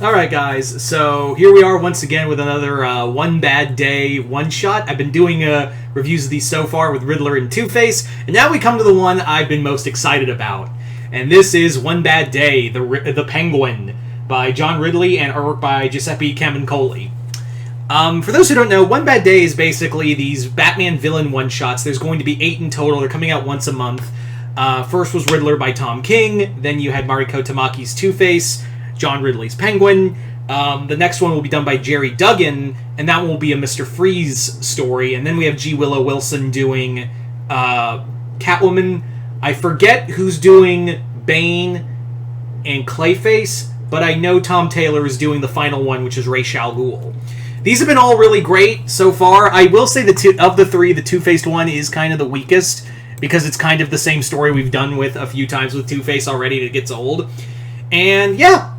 Alright guys, so here we are once again with another One Bad Day one-shot. I've been doing reviews of these so far with Riddler and Two-Face, and now we come to the one I've been most excited about. And this is One Bad Day, the Penguin, by John Ridley and artwork by Giuseppe Camuncoli. For those who don't know, One Bad Day is basically these Batman villain one-shots. There's going to be 8 in total. They're coming out once a month. First was Riddler by Tom King, then you had Mariko Tamaki's Two-Face, John Ridley's Penguin. The next one will be done by Jerry Duggan, and that will be a Mr. Freeze story. And then we have G. Willow Wilson doing Catwoman. I forget who's doing Bane and Clayface, but I know Tom Taylor is doing the final one, which is Ra's al Ghul. These have been all really great so far. I will say of the three, the Two-Faced one is kind of the weakest, because it's kind of the same story we've done with a few times with Two-Face already, and it gets old. And yeah.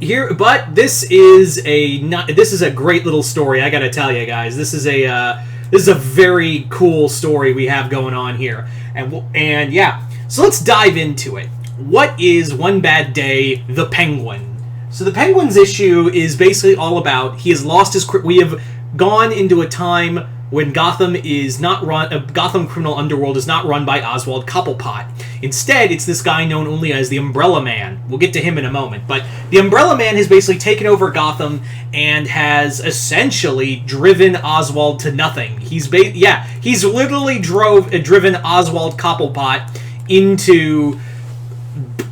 But this is a great little story. I gotta tell you guys, this is a very cool story we have going on here, and yeah. So let's dive into it. What is One Bad Day, the Penguin? So the Penguin's issue is basically all about he has lost his. We have gone into a time when Gotham is not run. Gotham criminal underworld is not run by Oswald Cobblepot. Instead, it's this guy known only as the Umbrella Man. We'll get to him in a moment. But the Umbrella Man has basically taken over Gotham and has essentially driven Oswald to nothing. He's literally driven Oswald Cobblepot into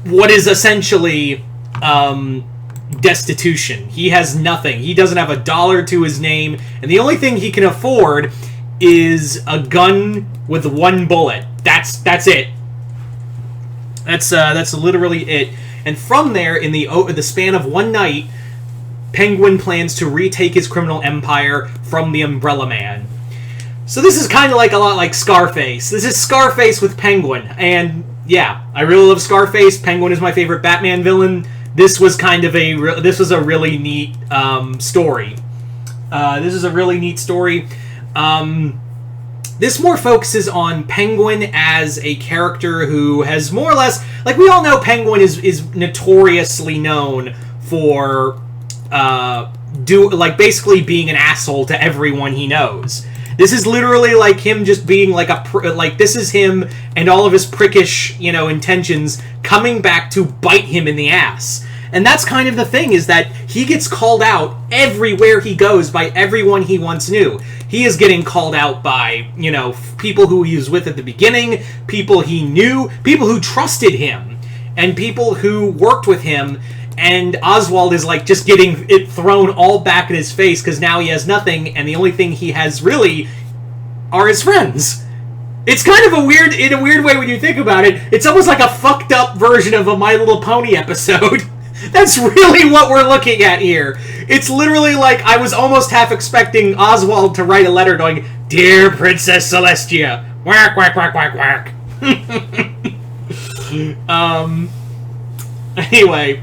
what is essentially destitution. He has nothing. He doesn't have $1 to his name, and the only thing he can afford is a gun with 1 bullet. That's it. That's literally it. And from there, in the span of one night, Penguin plans to retake his criminal empire from the Umbrella Man. So this is kind of like a lot like Scarface. This is Scarface with Penguin, and yeah, I really love Scarface. Penguin is my favorite Batman villain. This was a really neat story. This is a really neat story. This more focuses on Penguin as a character who has more or less, like we all know, Penguin is notoriously known for basically being an asshole to everyone he knows. This is literally like him just being like this is him and all of his prickish, intentions coming back to bite him in the ass. And that's kind of the thing, is that he gets called out everywhere he goes by everyone he once knew. He is getting called out by, people who he was with at the beginning, people he knew, people who trusted him, and people who worked with him. And Oswald is like just getting it thrown all back in his face because now he has nothing, and the only thing he has really are his friends. It's kind of in a weird way when you think about it. It's almost like a fucked up version of a My Little Pony episode. That's really what we're looking at here. It's literally like I was almost half expecting Oswald to write a letter going, "Dear Princess Celestia, whack, whack, whack, whack, whack." Anyway,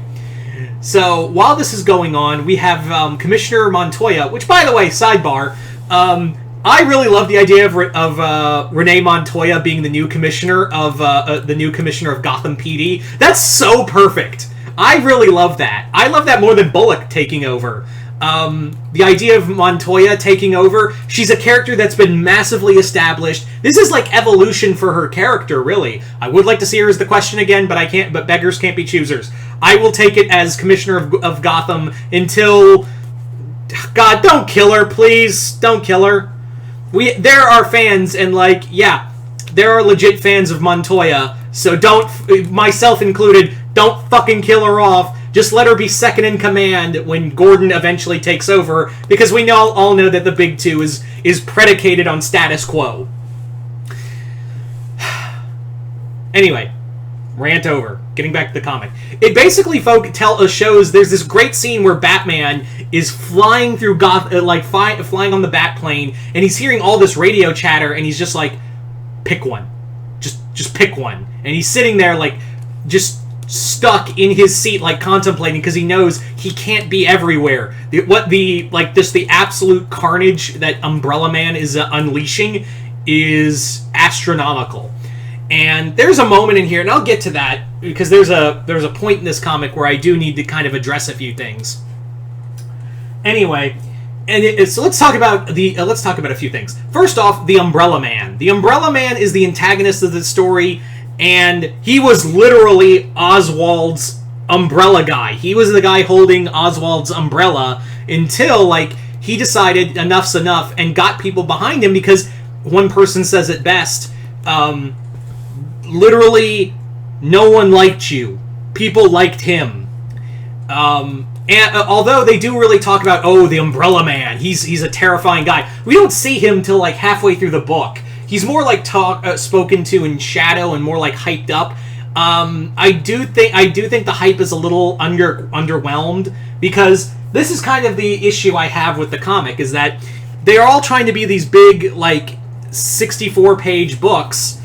so while this is going on, we have Commissioner Montoya, which, by the way, sidebar, I really love the idea of Renee Montoya being the new commissioner of Gotham PD. That's so perfect. I really love that. I love that more than Bullock taking over. The idea of Montoya taking over, she's a character that's been massively established. This is like evolution for her character, really. I would like to see her as the Question again, but I can't. But beggars can't be choosers. I will take it as Commissioner of Gotham until... God, don't kill her, please. Don't kill her. There are fans, and there are legit fans of Montoya, so don't, myself included, don't fucking kill her off. Just let her be second in command when Gordon eventually takes over, because we all know that the Big Two is predicated on status quo. Anyway, rant over. Getting back to the comic. It basically shows there's this great scene where Batman is flying through flying on the Batplane, and he's hearing all this radio chatter, and he's just like, pick one. Just pick one. And he's sitting there just stuck in his seat, contemplating, because he knows he can't be everywhere. The absolute carnage that Umbrella Man is unleashing is astronomical. And there's a moment in here, and I'll get to that because there's a point in this comic where I do need to kind of address a few things. Anyway, so let's talk about a few things. First off, the Umbrella Man. The Umbrella Man is the antagonist of the story, and he was literally Oswald's umbrella guy. He was the guy holding Oswald's umbrella until, like, he decided enough's enough and got people behind him, because one person says it best, literally, no one liked you. People liked him. And although they do really talk about, the Umbrella Man, he's a terrifying guy. We don't see him till like halfway through the book. He's more like spoken to in shadow and more like hyped up. I do think the hype is a little underwhelmed, because this is kind of the issue I have with the comic, is that they're all trying to be these big, like, 64-page books.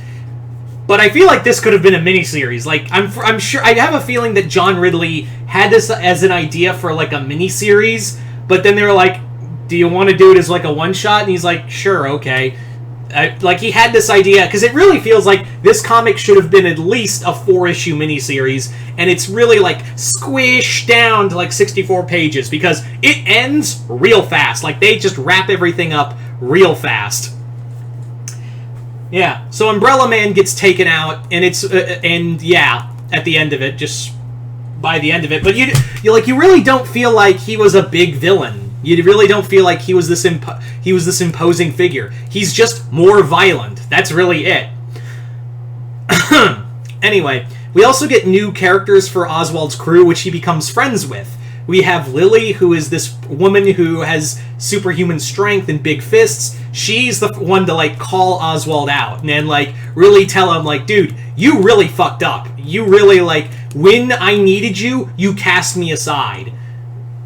But I feel like this could have been a miniseries. Like, I'm sure, I have a feeling that John Ridley had this as an idea for, like, a miniseries, but then they were like, do you want to do it as, like, a one-shot? And he's like, sure, okay. Like, he had this idea, because it really feels like this comic should have been at least a 4-issue miniseries, and it's really, like, squished down to, like, 64 pages, because it ends real fast. Like, they just wrap everything up real fast. Yeah, so Umbrella Man gets taken out, and it's at the end of it, just by the end of it. But you really don't feel like he was a big villain. You really don't feel like he was this imposing figure. He's just more violent. That's really it. Anyway, we also get new characters for Oswald's crew, which he becomes friends with. We have Lily, who is this woman who has superhuman strength and big fists. She's the one to, like, call Oswald out and then, like, really tell him, like, dude, you really fucked up. You really, like, when I needed you, you cast me aside.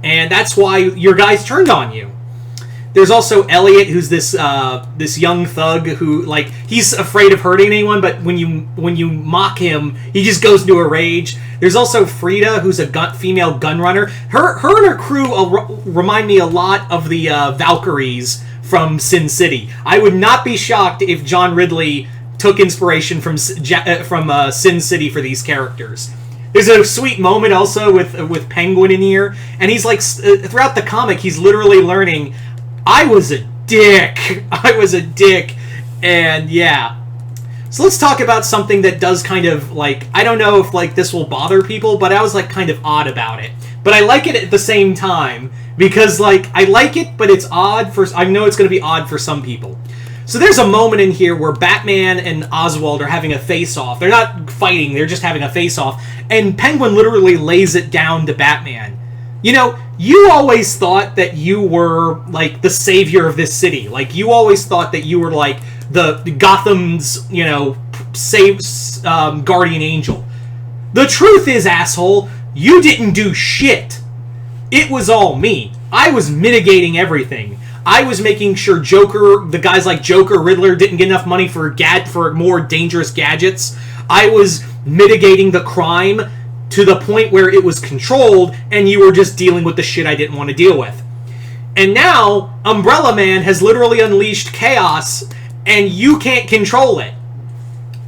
And that's why your guys turned on you. There's also Elliot, who's this young thug who, like, he's afraid of hurting anyone, but when you mock him, he just goes into a rage. There's also Frida, who's a female gun runner. Her and her crew remind me a lot of the Valkyries from Sin City. I would not be shocked if John Ridley took inspiration from Sin City for these characters. There's a sweet moment also with Penguin in here, and he's like, throughout the comic, he's literally learning, I was a dick. And yeah. So let's talk about something that does kind of, like, I don't know if, like, this will bother people, but I was, like, kind of odd about it. But I like it at the same time, because, like, I like it, but it's odd I know it's going to be odd for some people. So there's a moment in here where Batman and Oswald are having a face-off. They're not fighting, they're just having a face-off. And Penguin literally lays it down to Batman. You know, you always thought that you were, like, the savior of this city. Like, you always thought that you were, like, the Gotham's, you know, guardian angel. The truth is, asshole, you didn't do shit. It was all me. I was mitigating everything. I was making sure the guys like Joker, Riddler, didn't get enough money for more dangerous gadgets. I was mitigating the crime to the point where it was controlled, and you were just dealing with the shit I didn't want to deal with. And now, Umbrella Man has literally unleashed chaos, and you can't control it.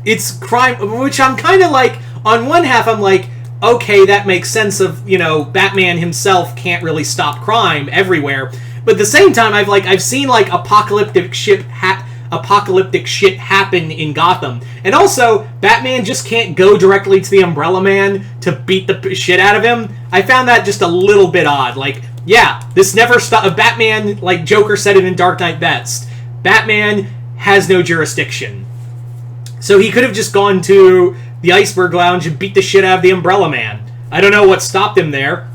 It's crime, which I'm kind of like, on one half I'm like, okay, that makes sense of, you know, Batman himself can't really stop crime everywhere. But at the same time, I've seen, like, apocalyptic shit happen in Gotham. And also, Batman just can't go directly to the Umbrella Man to beat the shit out of him. I found that just a little bit odd. Like, yeah, this never stopped. Batman, like Joker said it in Dark Knight best, Batman has no jurisdiction. So he could have just gone to the Iceberg Lounge and beat the shit out of the Umbrella Man. I don't know what stopped him there.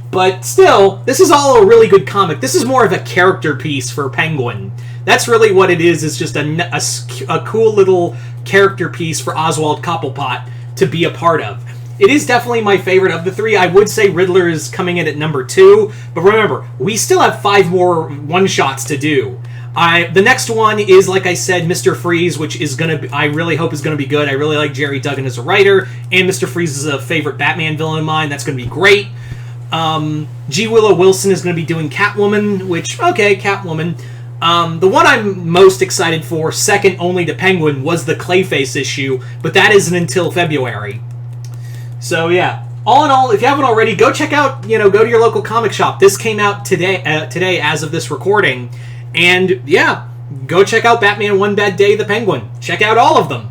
But still, this is all a really good comic. This is more of a character piece for Penguin. That's really what it is. It's just a cool little character piece for Oswald Cobblepot to be a part of. It is definitely my favorite of the three. I would say Riddler is coming in at number 2. But remember, we still have 5 more one-shots to do. The next one is, like I said, Mr. Freeze, which is I really hope is going to be good. I really like Jerry Duggan as a writer, and Mr. Freeze is a favorite Batman villain of mine. That's going to be great. G. Willow Wilson is going to be doing Catwoman, which, okay, Catwoman. The one I'm most excited for, second only to Penguin, was the Clayface issue, but that isn't until February. So yeah, all in all, if you haven't already, go check out, go to your local comic shop. This came out today as of this recording. And yeah, go check out Batman One Bad Day, The Penguin. Check out all of them.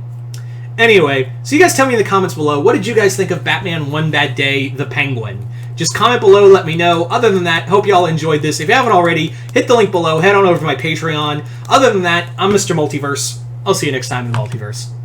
Anyway, so you guys tell me in the comments below, what did you guys think of Batman One Bad Day, The Penguin? Just comment below, let me know. Other than that, hope y'all enjoyed this. If you haven't already, hit the link below, head on over to my Patreon. Other than that, I'm Mr. Multiverse. I'll see you next time in the Multiverse.